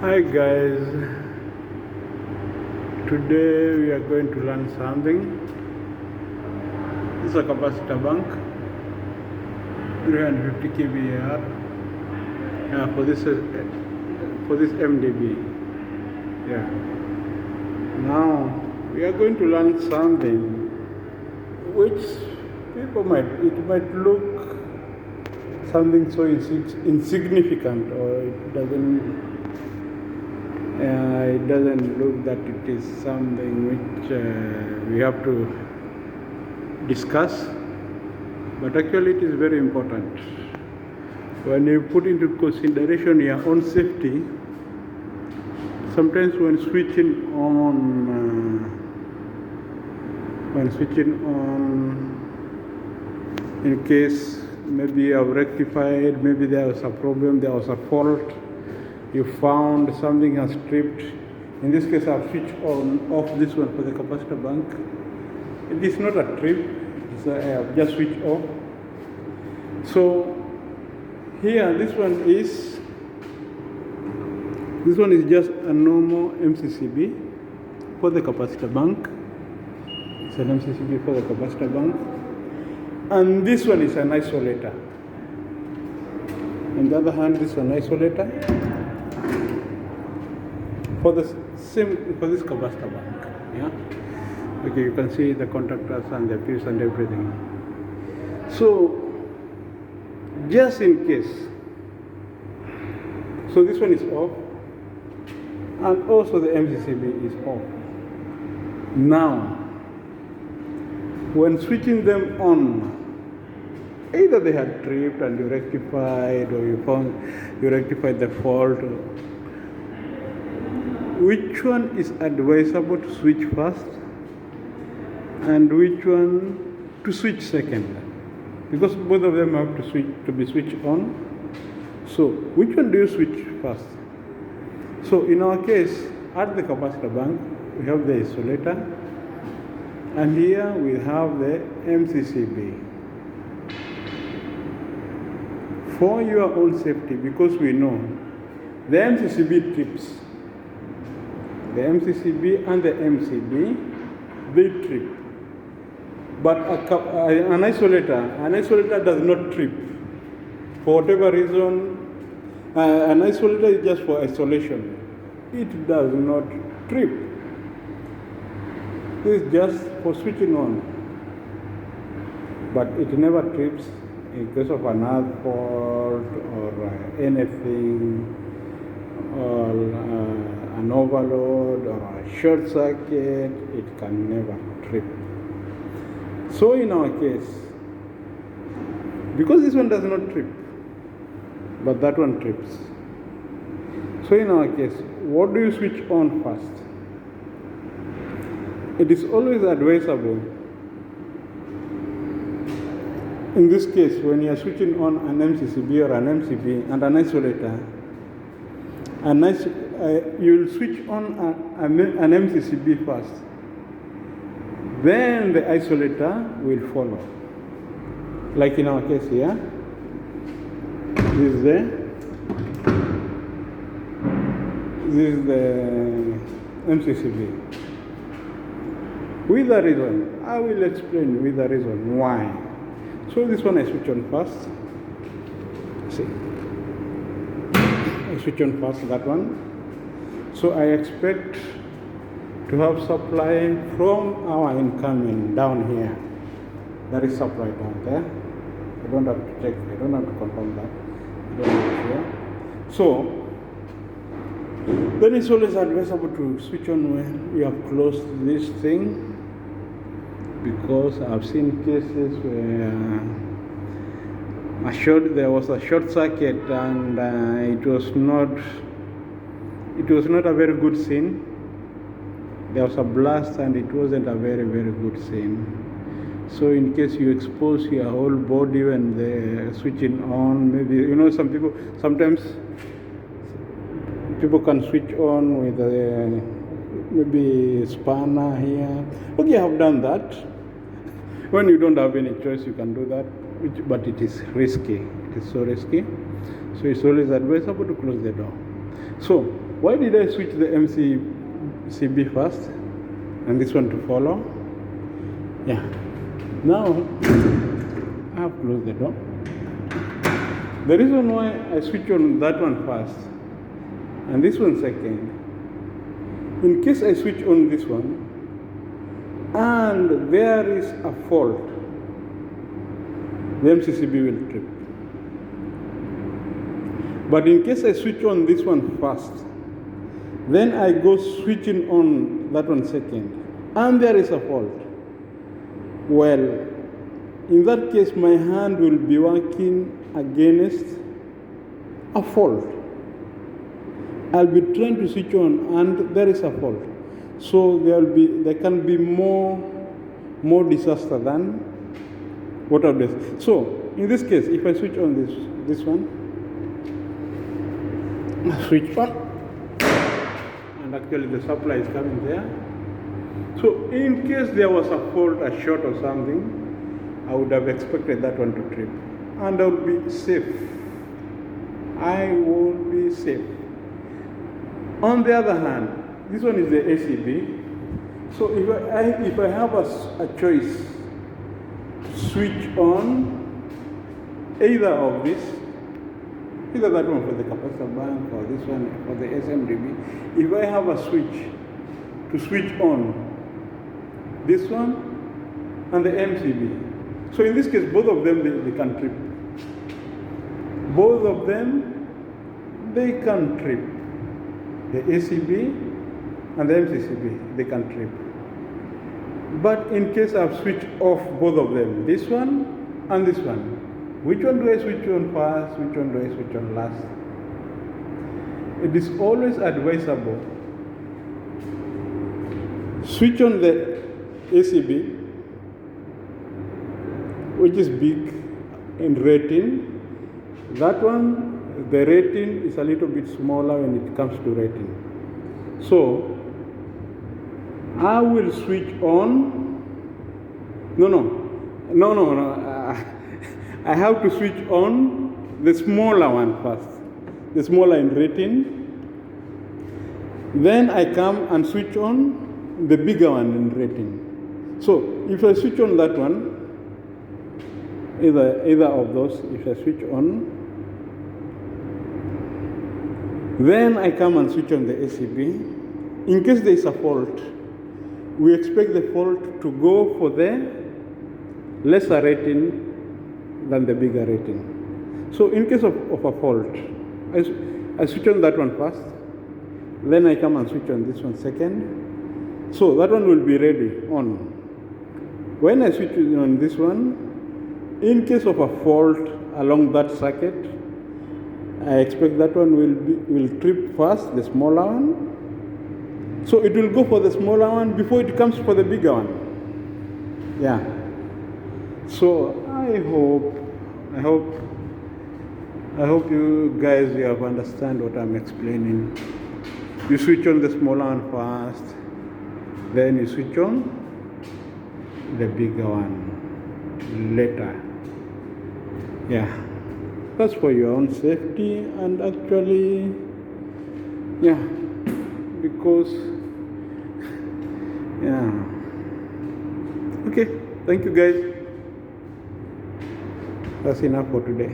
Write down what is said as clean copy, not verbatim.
Hi guys, today we are going to learn something. This is a capacitor bank, 350 kVAR for this MDB. Yeah. Now we are going to learn something which it might look something so insignificant, or it doesn't look that it is something which we have to discuss, but actually it is very important. When you put into consideration your own safety, sometimes when switching on, in case maybe you have rectified, maybe there was a problem, there was a fault, you found something has tripped. In this case, I've switched off this one for the capacitor bank. It is not a trip, I have just switched off. So here, this one is just a normal MCCB for the capacitor bank. It's an MCCB for the capacitor bank. And this one is an isolator. On the other hand, this is an isolator for this capacitor bank. Yeah. Okay, you can see the contactors and the fuse and everything. So just in case, so this one is off, and also the MCCB is off. Now, when switching them on, either they had tripped and you rectified, or you rectified the fault. Which one is advisable to switch first, and which one to switch second? Because both of them have to be switched on. So which one do you switch first? So in our case, at the capacitor bank, we have the isolator, and here we have the MCCB. For your own safety, because we know the MCCB trips. The MCCB and the MCB, they trip. But an isolator does not trip. For whatever reason, an isolator is just for isolation. It does not trip. It is just for switching on. But it never trips in case of an earth fault or anything, or an overload or a short circuit. It can never trip. So in our case, because this one does not trip, but that one trips. So in our case, what do you switch on first? It is always advisable, in this case, when you are switching on an MCCB or an MCB and an isolator, you'll switch on an MCCB first. Then the isolator will follow. Like in our case here, this is the MCCB. With a reason, I will explain with a reason why. So this one I switch on first. See, I switch on first that one. So I expect to have supply from our incoming down here. There is supply down there. I don't have to check, I don't have to confirm that. I don't have to share. So then it's always advisable to switch on when you have closed this thing, because I've seen cases where there was a short circuit and it was not a very good scene. There was a blast and it wasn't a very, very good scene. So in case you expose your whole body when they're switching on, maybe, sometimes people can switch on with maybe spanner here. Okay, I have done that. When you don't have any choice, you can do that, but it is risky. It is so risky. So it's always advisable to close the door. So why did I switch the MCB first and this one to follow? Yeah. Now I have closed the door. The reason why I switch on that one first and this one second, in case I switch on this one and there is a fault, the MCCB will trip. But in case I switch on this one first, then I go switching on that one second, and there is a fault, well, in that case, my hand will be working against a fault. I'll be trying to switch on, and there is a fault. So there can be more disaster than what I've done. So in this case, if I switch on this one, switch on, and actually the supply is coming there. So in case there was a fault, a short or something, I would have expected that one to trip, and I would be safe. I would be safe. On the other hand, this one is the ACB. So if I have a choice to switch on either of this, either that one for the capacitor bank or this one for the SMDB, if I have a switch to switch on this one and the MCB, so in this case both of them they can trip. Both of them they can trip. The ACB and the MCCB, they can trip. But in case I've switched off both of them, this one and this one, which one do I switch on first, which one do I switch on last? It is always advisable. Switch on the ACB, which is big in rating. That one, the rating is a little bit smaller when it comes to rating. So I will switch on. I have to switch on the smaller one first, the smaller in rating. Then I come and switch on the bigger one in rating. So if I switch on that one, either of those, if I switch on, then I come and switch on the ACB. In case there is a fault, we expect the fault to go for the lesser rating than the bigger rating. So in case of a fault, I switch on that one first, then I come and switch on this one second. So that one will be ready on. When I switch on this one, in case of a fault along that circuit, I expect that one will trip first, the smaller one. So it will go for the smaller one before it comes for the bigger one. Yeah. So I hope you guys have understand what I'm explaining. You switch on the smaller one first, then you switch on the bigger one later. Yeah. That's for your own safety, and actually, yeah, because, yeah. Okay, thank you guys. That's enough for today.